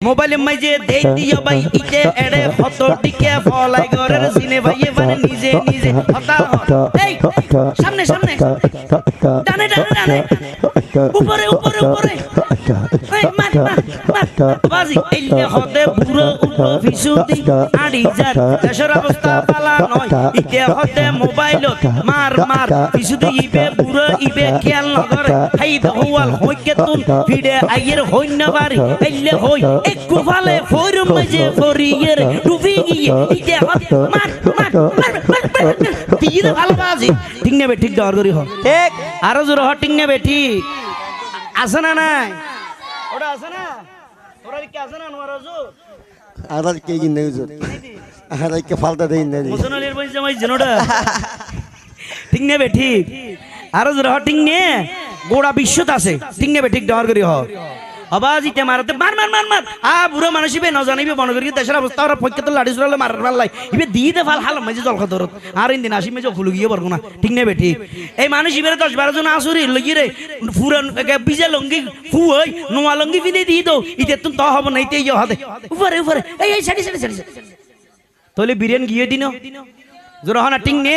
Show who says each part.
Speaker 1: মোবাইলে মাইজে দেই দিও ভাই ইতে এড়ে হত টিকে ফলাই ঘরের সিনে ভাইয়ে মানে নিজে নিজে হতা এই সামনে সামনে ডানে ডানে ডানে উপরে উপরে উপরে এই মার মার মার বাজি এলে হতে পুরো ফিসুদি আড়ি যা দেশের অবস্থা পালা নয় ইতে হতে মোবাইলত মার মার ফিসুদি ইবে পুরো ইবে খেয়াল নগরে হাই হওয়াল হইকে তুন ভিড়ে আইয়ের হইন বাড়ি এলে হই একটু ফালে ফোরম মাঝে ফরিয়ের ডুবি গিয়ে ইতে হতে মার মার মার তীর ভালো বাজি ঠিক নেবে ঠিক দর করি হ ঠিক আরো জোর হ ঠিক নেবে ঠিক আছে না নাই ওটা আছে না ওরা কি আছে না নোরাজু
Speaker 2: আর কে কিনে হুজুর আর কে ফালতা দেই না
Speaker 1: মুসনালের বই জামাই জনোটা ঠিক নেবে ঠিক আরো জোর হ ঠিক নে গোড়া বিশ্বত আছে ঠিক নেবে ঠিক দর করি হ আবাজিতে মারতে মার মার মার মার বুড়ো মানুষ ইবে ন জানিবে মনে করি দেশের অবস্থা ওরা পক্ষে তো লাড়ি চুরালে মারার পাল্লাই ইবে দিতে ফাল হাল মাঝে জল খাত আর ইন দিন আসি মেজে ফুলু গিয়ে পারবো না ঠিক নেবে ঠিক এই মানুষ ইবে 10-12 জন আসুরি লগি রে পুরান বিজে লঙ্গি ফু হই নোয়া লঙ্গি বিদে দি দো ইতে তুমি তো হব না ইতে ইয়ে হদে উপরে উপরে এই সারি সারি সারি তাহলে বিরিয়ানি গিয়ে দিন জোর হনা ঠিক নে